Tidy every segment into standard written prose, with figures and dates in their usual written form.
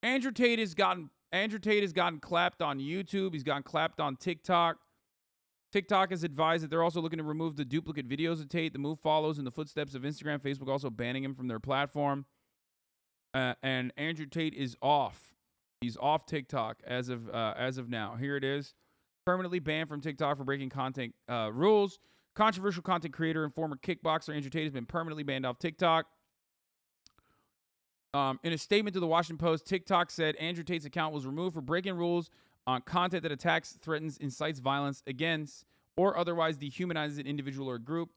Andrew Tate has gotten clapped on YouTube. He's gotten clapped on TikTok. TikTok has advised that they're also looking to remove the duplicate videos of Tate. The move follows in the footsteps of Instagram, Facebook also banning him from their platform. And Andrew Tate is off. He's off TikTok as of now. Here it is. Permanently banned from TikTok for breaking content rules. Controversial content creator and former kickboxer Andrew Tate has been permanently banned off TikTok. In a statement to the Washington Post, TikTok said Andrew Tate's account was removed for breaking rules on content that attacks, threatens, incites violence against, or otherwise dehumanizes an individual or group.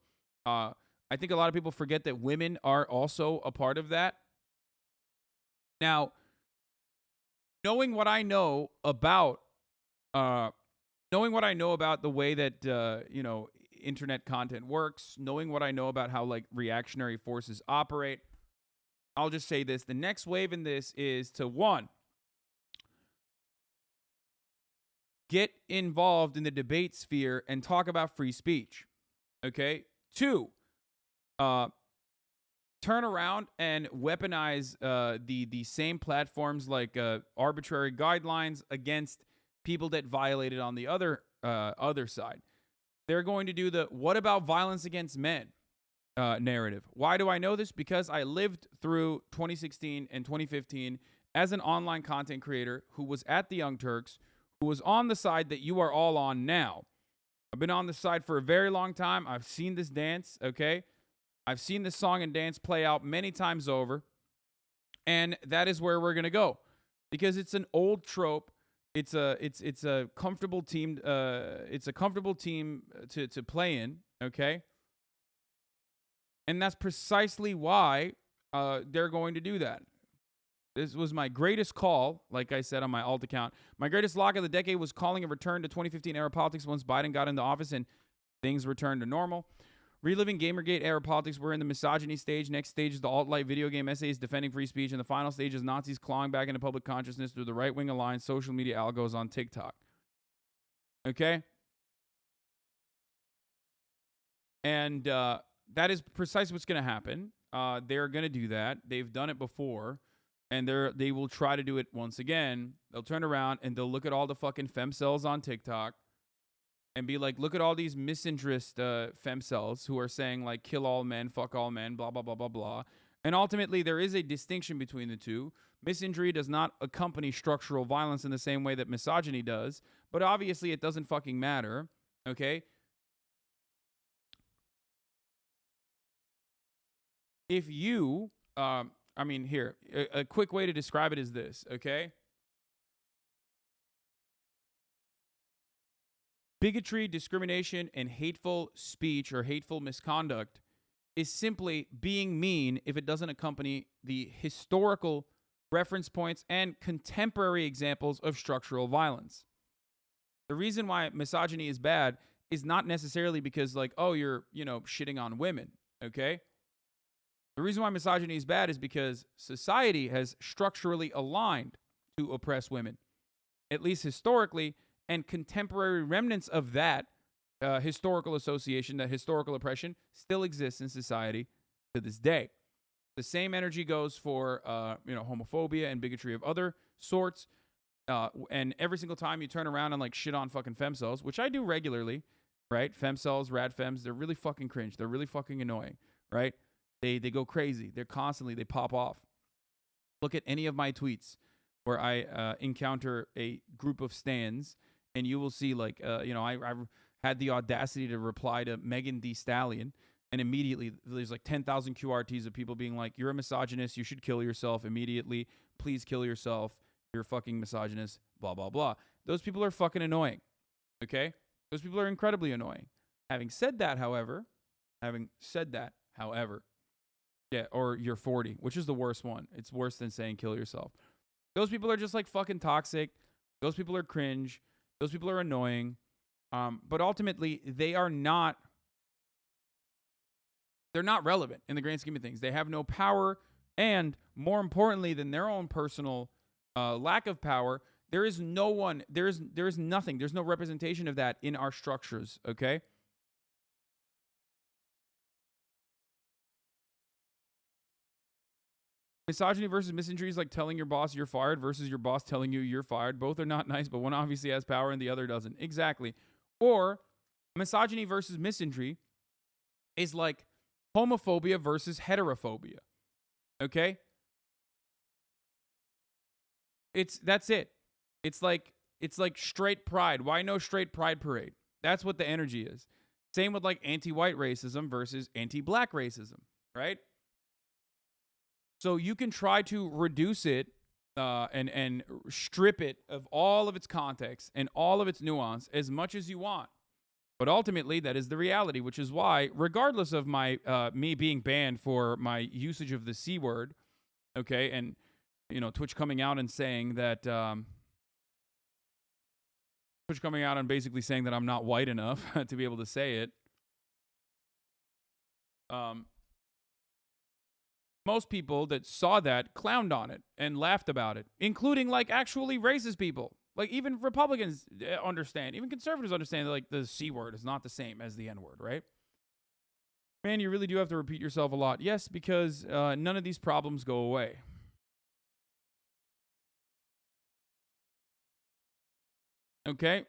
I think a lot of people forget that women are also a part of that. Now, knowing what I know about the way that internet content works, knowing what I know about how like reactionary forces operate, I'll just say this. The next wave in this is to, one, get involved in the debate sphere and talk about free speech. Okay? 2, turn around and weaponize the same platforms like arbitrary guidelines against people that violated on the other side. They're going to do the "what about violence against men" narrative. Why do I know this? Because I lived through 2016 and 2015 as an online content creator who was at the Young Turks, who was on the side that you are all on now. I've been on this side for a very long time. I've seen this dance, okay? I've seen this song and dance play out many times over, and that is where we're going to go because it's an old trope. It's a comfortable team to play in, okay? And that's precisely why they're going to do that. This was my greatest call, like I said on my alt account. My greatest lock of the decade was calling a return to 2015 era politics once Biden got into office and things returned to normal. Reliving Gamergate era politics, we're in the misogyny stage. Next stage is the alt-light video game essays defending free speech. And the final stage is Nazis clawing back into public consciousness through the right-wing aligned social media algos on TikTok. Okay? And that is precisely what's going to happen. They're going to do that. They've done it before. And they will try to do it once again. They'll turn around and they'll look at all the fucking femcells on TikTok and be like, look at all these misinterest femcells who are saying, like, kill all men, fuck all men, blah, blah, blah, blah, blah. And ultimately, there is a distinction between the two. Misinjury does not accompany structural violence in the same way that misogyny does. But obviously, it doesn't fucking matter, okay? If you, here, a quick way to describe it is this, okay? Bigotry, discrimination, and hateful speech or hateful misconduct is simply being mean if it doesn't accompany the historical reference points and contemporary examples of structural violence. The reason why misogyny is bad is not necessarily because, like, oh, you're, shitting on women, okay? The reason why misogyny is bad is because society has structurally aligned to oppress women, at least historically, and contemporary remnants of that historical association, that historical oppression, still exists in society to this day. The same energy goes for, homophobia and bigotry of other sorts. And every single time you turn around and, like, shit on fucking femcells, which I do regularly, right? Femcells, rad fems, they're really fucking cringe. They're really fucking annoying, right? They go crazy. They pop off. Look at any of my tweets where I encounter a group of stans, and you will see, like, I had the audacity to reply to Megan Thee Stallion, and immediately there's like 10,000 QRTs of people being like, you're a misogynist, you should kill yourself immediately, please kill yourself, you're a fucking misogynist, blah, blah, blah. Those people are fucking annoying, okay? Those people are incredibly annoying. Having said that, however, yeah, or you're 40, which is the worst one. It's worse than saying kill yourself. Those people are just like fucking toxic. Those people are cringe. Those people are annoying. But ultimately, they're not relevant in the grand scheme of things. They have no power. And more importantly than their own personal lack of power, there is nothing. There's no representation of that in our structures, okay? Misogyny versus misandry is like telling your boss you're fired versus your boss telling you you're fired. Both are not nice, but one obviously has power and the other doesn't. Exactly. Or misogyny versus misandry is like homophobia versus heterophobia. Okay? That's it. It's like straight pride. Why no straight pride parade? That's what the energy is. Same with like anti-white racism versus anti-black racism, right? So you can try to reduce it and strip it of all of its context and all of its nuance as much as you want. But ultimately, that is the reality, which is why, regardless of my me being banned for my usage of the C word, okay, and Twitch coming out and saying that Twitch coming out and basically saying that I'm not white enough to be able to say it. Most people that saw that clowned on it and laughed about it, including like actually racist people. Like even Republicans understand, even conservatives understand that like the C word is not the same as the N word, right? Man, you really do have to repeat yourself a lot. Yes, because none of these problems go away. Okay?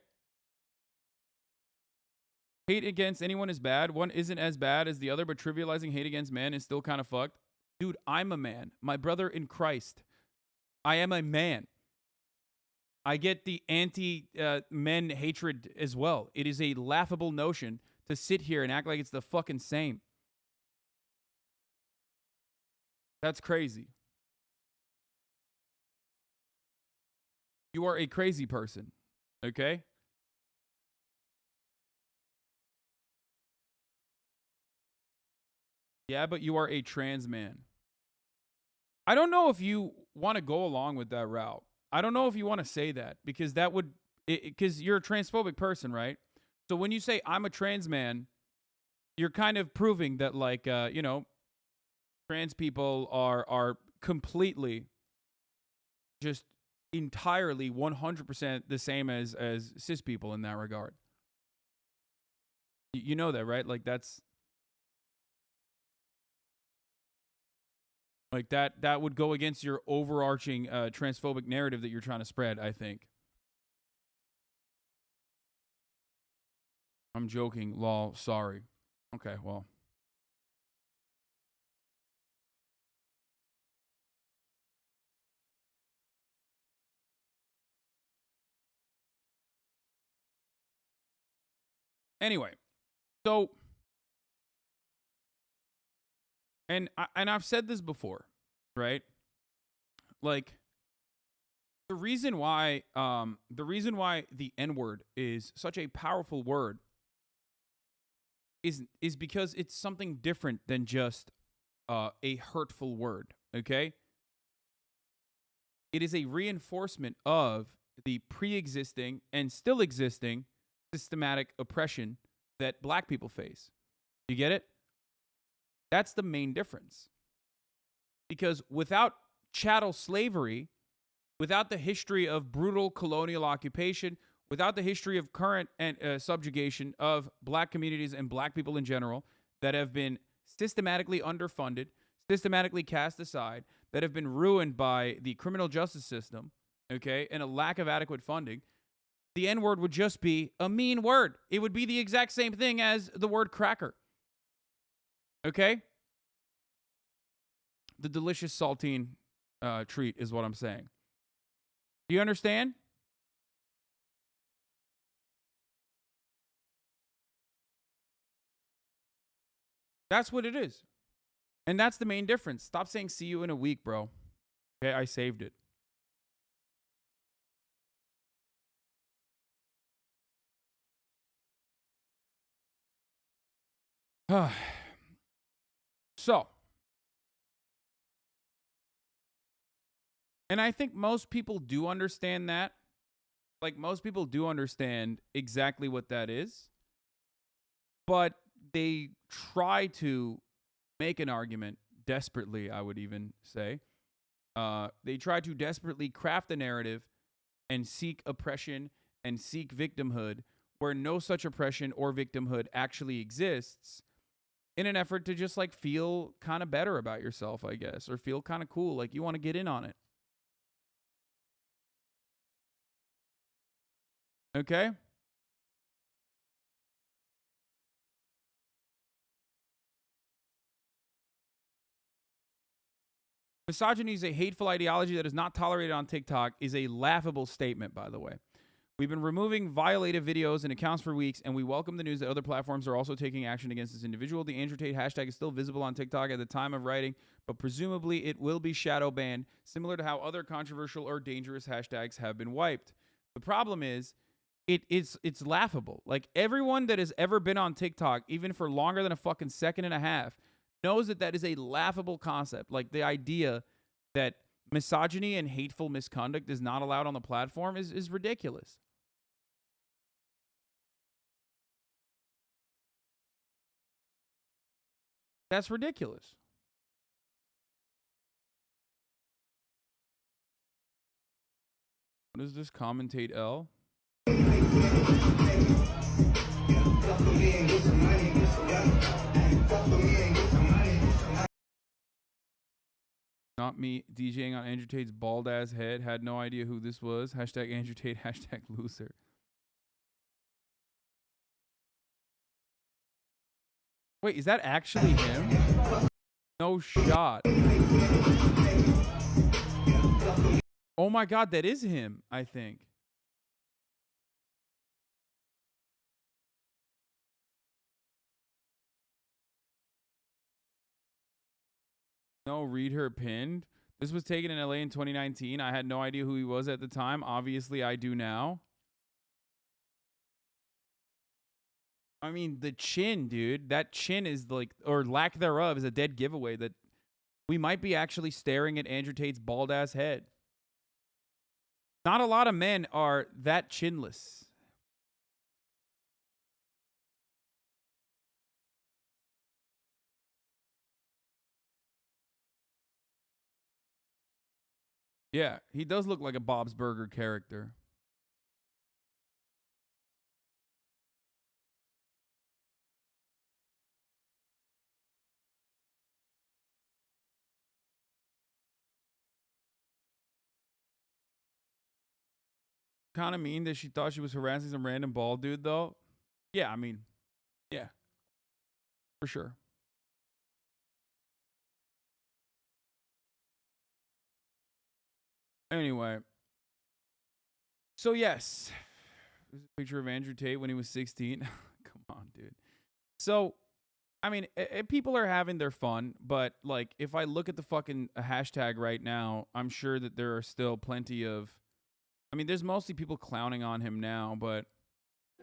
Hate against anyone is bad. One isn't as bad as the other, but trivializing hate against men is still kind of fucked. Dude, I'm a man. My brother in Christ. I am a man. I get the anti-men hatred as well. It is a laughable notion to sit here and act like it's the fucking same. That's crazy. You are a crazy person, okay? Yeah, but you are a trans man. I don't know if you want to go along with that route. I don't know if you want to say that because that would, because you're a transphobic person, right? So when you say I'm a trans man, you're kind of proving that like, trans people are completely just entirely 100% the same as cis people in that regard. You know that, right? Like that's like that would go against your overarching transphobic narrative that you're trying to spread, I think. I'm joking, lol, sorry. Okay, well. Anyway, so and I've said this before, right? Like the reason why the N-word is such a powerful word is because it's something different than just a hurtful word, okay? It is a reinforcement of the pre-existing and still existing systematic oppression that black people face. You get it? That's the main difference. Because without chattel slavery, without the history of brutal colonial occupation, without the history of current and subjugation of black communities and black people in general that have been systematically underfunded, systematically cast aside, that have been ruined by the criminal justice system, okay, and a lack of adequate funding, the N-word would just be a mean word. It would be the exact same thing as the word cracker. Okay? The delicious saltine treat is what I'm saying. Do you understand? That's what it is. And that's the main difference. Stop saying see you in a week, bro. Okay, I saved it. So, and I think most people do understand that. Like, most people do understand exactly what that is. But they try to make an argument desperately, I would even say. They try to desperately craft a narrative and seek oppression and seek victimhood where no such oppression or victimhood actually exists. in an effort to just like feel kind of better about yourself, I guess, or feel kind of cool, like you want to get in on it. Okay? Misogyny is a hateful ideology that is not tolerated on TikTok is a laughable statement, by the way. We've been removing violative videos and accounts for weeks, and we welcome the news that other platforms are also taking action against this individual. The Andrew Tate hashtag is still visible on TikTok at the time of writing, but presumably it will be shadow banned, similar to how other controversial or dangerous hashtags have been wiped. The problem is, it's laughable. Like, everyone that has ever been on TikTok, even for longer than a fucking second and a half, knows that that is a laughable concept. Like, the idea that misogyny and hateful misconduct is not allowed on the platform is ridiculous. That's ridiculous. What is this? Commentate L? Not me DJing on Andrew Tate's bald ass head. Had no idea who this was. Hashtag Andrew Tate, hashtag loser. Wait, is that actually him? No shot. Oh my God, that is him, I think. No, read her pinned. This was taken in LA in 2019. I had no idea who he was at the time. Obviously, I do now. I mean, the chin, dude. That chin is like, or lack thereof, is a dead giveaway that we might be actually staring at Andrew Tate's bald ass head. Not a lot of men are that chinless. Yeah, he does look like a Bob's Burger character. Kind of mean that she thought she was harassing some random bald dude, though. Yeah, I mean, yeah, for sure. Anyway, so yes, this is a picture of Andrew Tate when he was 16. Come on, dude. So, I mean, people are having their fun, but like, if I look at the fucking hashtag right now, I'm sure that there are still plenty of. I mean, there's mostly people clowning on him now, but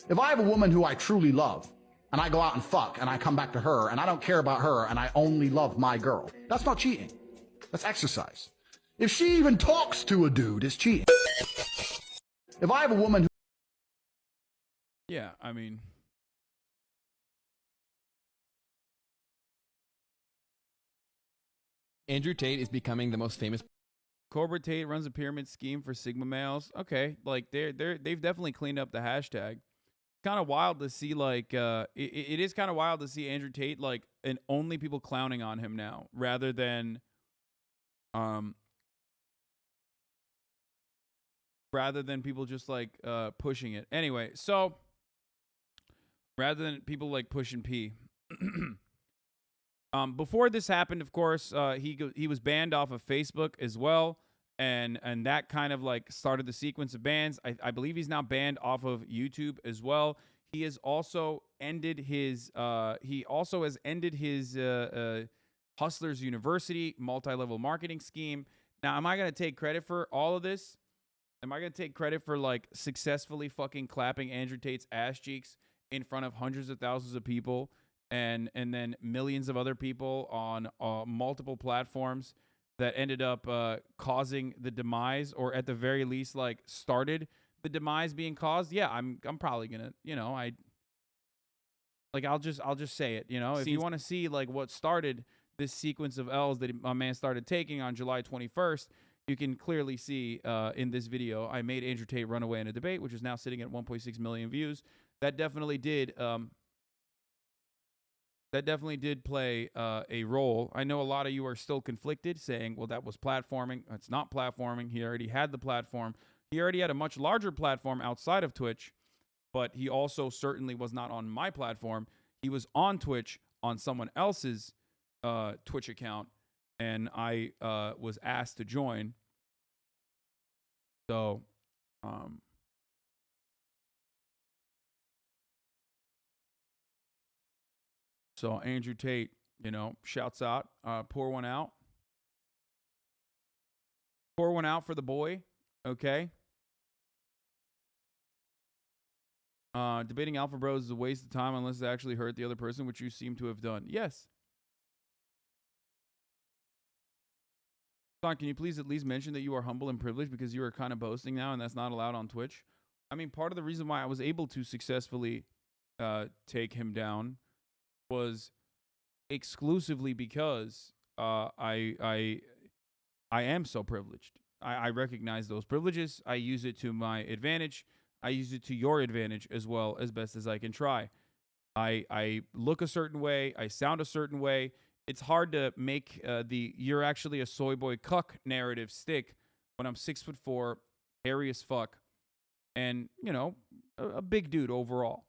if I have a woman who I truly love, and I go out and fuck, and I come back to her, and I don't care about her, and I only love my girl, that's not cheating. That's exercise. If she even talks to a dude, it's cheating. If I have a woman who... Yeah, I mean... Andrew Tate is becoming the most famous... Cobra Tate runs a pyramid scheme for Sigma males. Okay, like they've definitely cleaned up the hashtag. Kind of wild to see, like, it is kind of wild to see Andrew Tate, like, and only people clowning on him now, rather than people just like pushing it. Anyway, so rather than people like pushing P. Before this happened, of course, he was banned off of Facebook as well, and that kind of like started the sequence of bans. I believe he's now banned off of YouTube as well. He has also ended his Hustlers University multi-level marketing scheme. Now, am I gonna take credit for all of this? Am I gonna take credit for like successfully fucking clapping Andrew Tate's ass cheeks in front of hundreds of thousands of people? And then millions of other people on multiple platforms that ended up causing the demise, or at the very least, like, started the demise being caused. Yeah, I'm probably gonna, I'll just say it. If you want to see like what started this sequence of L's that my man started taking on July 21st, you can clearly see in this video. I made Andrew Tate run away in a debate, which is now sitting at 1.6 million views. That definitely did. That definitely did play a role. I know a lot of you are still conflicted, saying, well, that was platforming. It's not platforming. He already had the platform. He already had a much larger platform outside of Twitch, but he also certainly was not on my platform. He was on Twitch on someone else's Twitch account, and I was asked to join. So, Andrew Tate, shouts out, pour one out. Pour one out for the boy, okay? Debating Alpha Bros is a waste of time unless it actually hurt the other person, which you seem to have done. Yes. Son, can you please at least mention that you are humble and privileged, because you are kind of boasting now, and that's not allowed on Twitch? I mean, part of the reason why I was able to successfully take him down was exclusively because I am so privileged. I recognize those privileges. I use it to my advantage. I use it to your advantage as well, as best as I can try. I look a certain way. I sound a certain way. It's hard to make the "you're actually a soy boy cuck" narrative stick when I'm 6'4", hairy as fuck, and a big dude overall.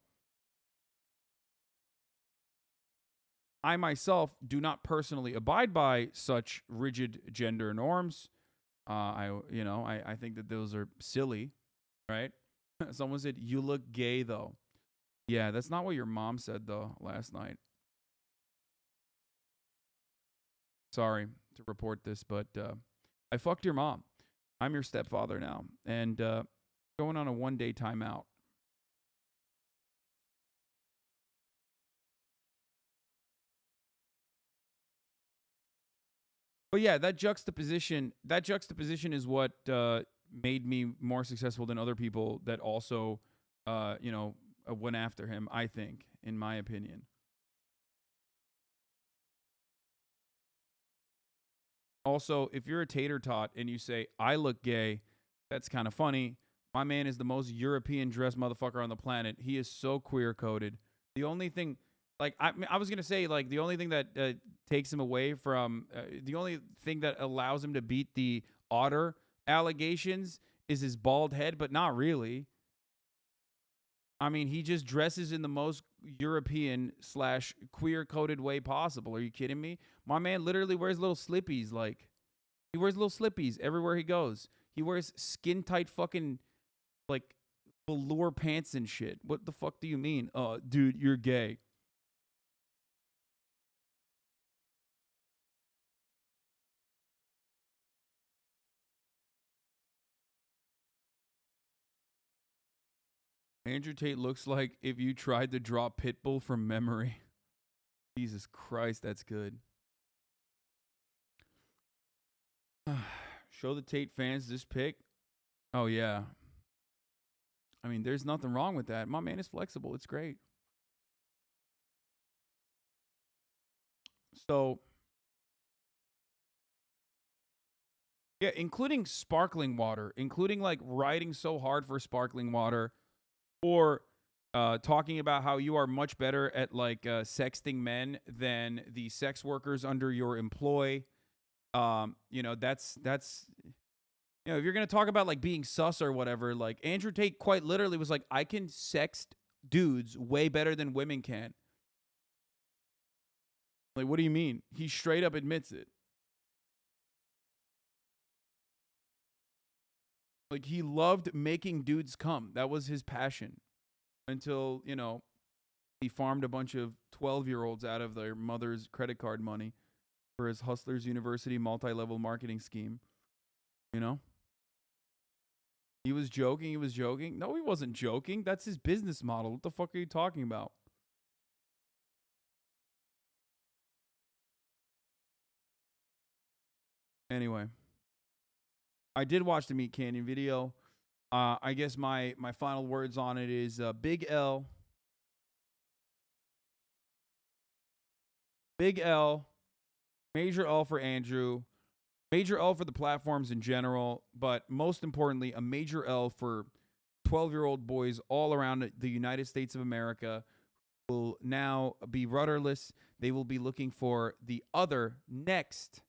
I myself do not personally abide by such rigid gender norms. I think that those are silly, right? Someone said, "You look gay, though." Yeah, that's not what your mom said, though, last night. Sorry to report this, but I fucked your mom. I'm your stepfather now, and going on a one-day timeout. But yeah, that juxtaposition is what made me more successful than other people that also, went after him, I think, in my opinion. Also, if you're a tater tot and you say, "I look gay," that's kind of funny. My man is the most European dressed motherfucker on the planet. He is so queer coded. The only thing, I was going to say, the only thing that takes him away from, the only thing that allows him to beat the otter allegations is his bald head, but not really. I mean, he just dresses in the most European / queer coded way possible. Are you kidding me? My man literally wears little slippies. He wears little slippies everywhere he goes. He wears skin tight fucking velour pants and shit. What the fuck do you mean? Dude, you're gay. Andrew Tate looks like if you tried to draw Pitbull from memory. Jesus Christ, that's good. Show the Tate fans this pic. Oh, yeah. I mean, there's nothing wrong with that. My man is flexible. It's great. So, yeah, including sparkling water, including riding so hard for sparkling water, or talking about how you are much better at sexting men than the sex workers under your employ. That's if you're gonna talk about being sus or whatever, Andrew Tate quite literally was like, "I can sext dudes way better than women can." What do you mean? He straight up admits it. He loved making dudes come. That was his passion. Until, he farmed a bunch of 12-year-olds out of their mother's credit card money for his Hustlers University multi-level marketing scheme. He was joking. No, he wasn't joking. That's his business model. What the fuck are you talking about? Anyway, I did watch the Meat Canyon video. I guess my final words on it is big L. Big L. Major L for Andrew. Major L for the platforms in general. But most importantly, a major L for 12-year-old boys all around the United States of America will now be rudderless. They will be looking for the other next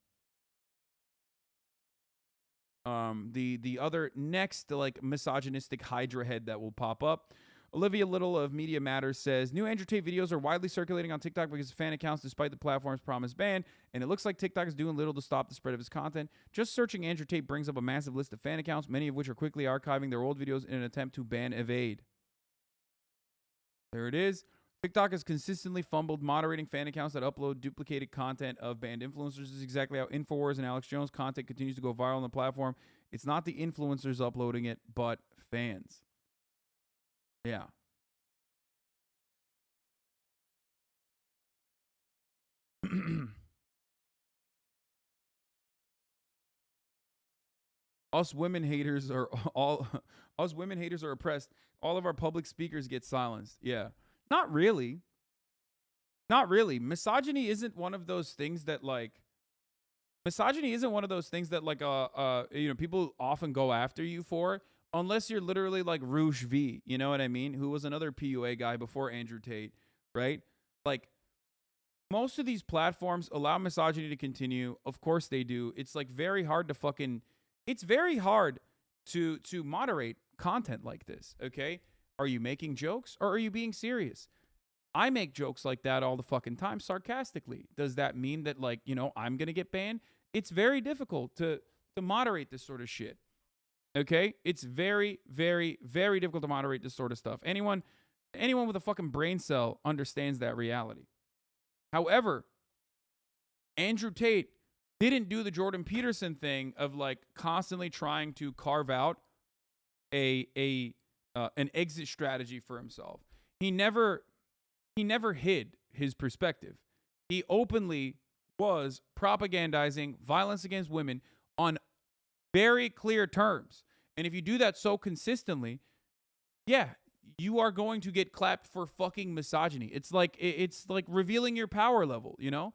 the other next like misogynistic hydra head that will pop up. Olivia Little of Media Matters says, new Andrew Tate videos are widely circulating on TikTok because of fan accounts despite the platform's promised ban, and it looks like TikTok is doing little to stop the spread of his content. Just searching Andrew Tate brings up a massive list of fan accounts, many of which are quickly archiving their old videos in an attempt to ban evade. There it is. TikTok has consistently fumbled moderating fan accounts that upload duplicated content of banned influencers. This is exactly how Infowars and Alex Jones content continues to go viral on the platform. It's not the influencers uploading it, but fans. Yeah. Us women haters are oppressed. All of our public speakers get silenced. Yeah. Not really. Not really. Misogyny isn't one of those things that people often go after you for, unless you're literally like Rouge V, you know what I mean? Who was another PUA guy before Andrew Tate, right? Like, most of these platforms allow misogyny to continue. Of course they do. It's like very hard to it's very hard to moderate content like this, okay? Are you making jokes or are you being serious? I make jokes like that all the fucking time sarcastically. Does that mean that, like, you know, I'm going to get banned? It's very difficult to moderate this sort of shit. Okay? It's very, very, very difficult to moderate this sort of stuff. Anyone with a fucking brain cell understands that reality. However, Andrew Tate didn't do the Jordan Peterson thing of like constantly trying to carve out an exit strategy for himself. He never hid his perspective. He openly was propagandizing violence against women on very clear terms. And if you do that so consistently, yeah, you are going to get clapped for fucking misogyny. It's like revealing your power level, you know?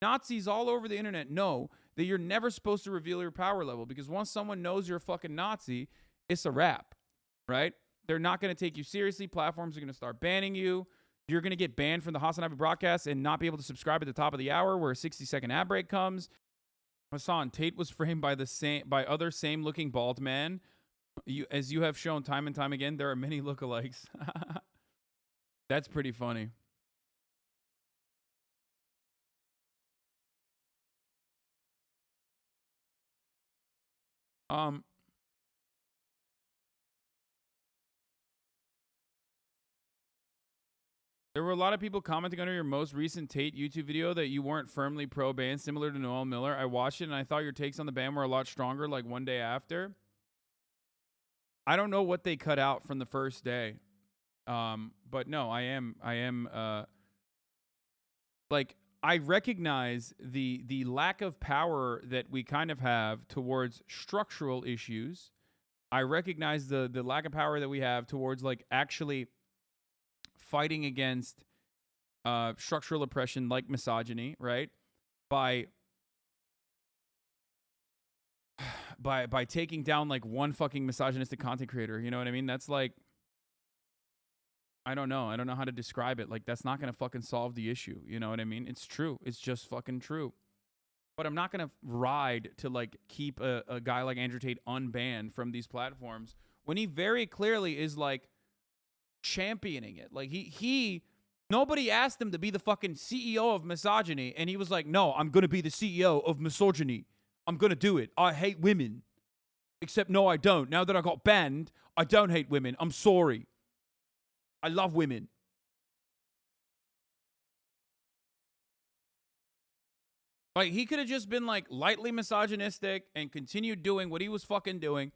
Nazis all over the internet know that you're never supposed to reveal your power level, because once someone knows you're a fucking Nazi, it's a wrap, right? They're not going to take you seriously. Platforms are going to start banning you. You're going to get banned from the Hasanabi broadcast and not be able to subscribe at the top of the hour where a 60-second ad break comes. Hassan, Tate was framed by other same-looking bald men. As you have shown time and time again, there are many lookalikes. That's pretty funny. There were a lot of people commenting under your most recent Tate YouTube video that you weren't firmly pro-ban, similar to Noel Miller. I watched it and I thought your takes on the ban were a lot stronger, like one day after. I don't know what they cut out from the first day. But no, I am like, I recognize the lack of power that we kind of have towards structural issues. I recognize the lack of power that we have towards like actually fighting against structural oppression like misogyny, right? By taking down like one fucking misogynistic content creator, you know what I mean? That's like, I don't know how to describe it. Like, that's not gonna fucking solve the issue, you know what I mean? It's true. It's just fucking true. But I'm not gonna ride to like keep a guy like Andrew Tate unbanned from these platforms when he very clearly is like championing it. Like nobody asked him to be the fucking CEO of misogyny, and he was like, no, I'm gonna be the CEO of misogyny. I'm gonna do it. I hate women. Except no, I don't. Now that I got banned, I don't hate women. I'm sorry. I love women. Like, he could have just been like lightly misogynistic and continued doing what he was fucking doing.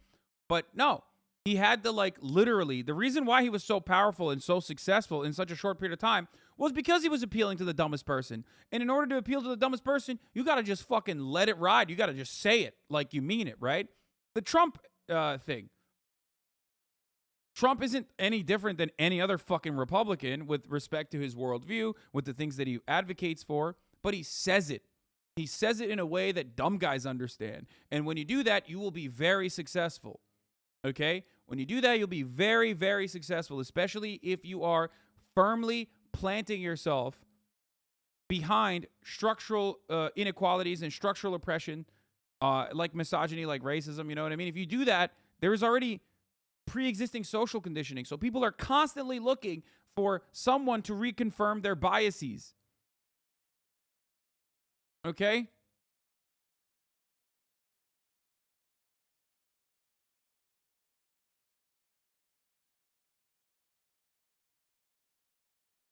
But no, he had to like literally, the reason why he was so powerful and so successful in such a short period of time was because he was appealing to the dumbest person. And in order to appeal to the dumbest person, you got to just fucking let it ride. You got to just say it like you mean it, right? The Trump thing. Trump isn't any different than any other fucking Republican with respect to his worldview, with the things that he advocates for, but he says it. He says it in a way that dumb guys understand. And when you do that, you will be very successful. Okay? When you do that, you'll be very, very successful, especially if you are firmly planting yourself behind structural inequalities and structural oppression, like misogyny, like racism, you know what I mean? If you do that, there is already pre-existing social conditioning. So people are constantly looking for someone to reconfirm their biases. Okay?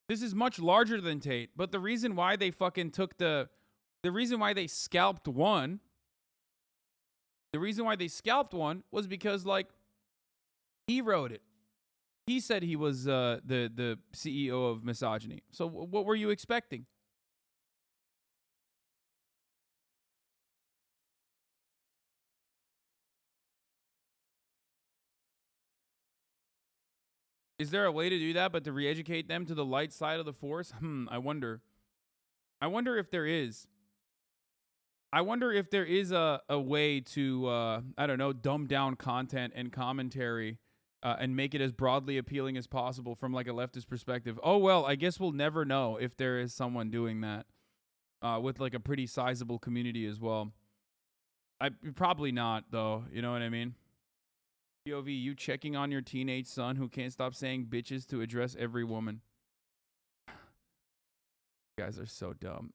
This is much larger than Tate, but the reason why they fucking took the reason why they scalped one, was because, like, he wrote it. He said he was the CEO of misogyny. So what were you expecting? Is there a way to do that, but to re-educate them to the light side of the force? I wonder. I wonder if there is. I wonder if there is a way to, I don't know, dumb down content and commentary and make it as broadly appealing as possible from, like, a leftist perspective. Oh, well, I guess we'll never know if there is someone doing that with, like, a pretty sizable community as well. Probably not, though. You know what I mean? POV, you checking on your teenage son who can't stop saying bitches to address every woman. You guys are so dumb.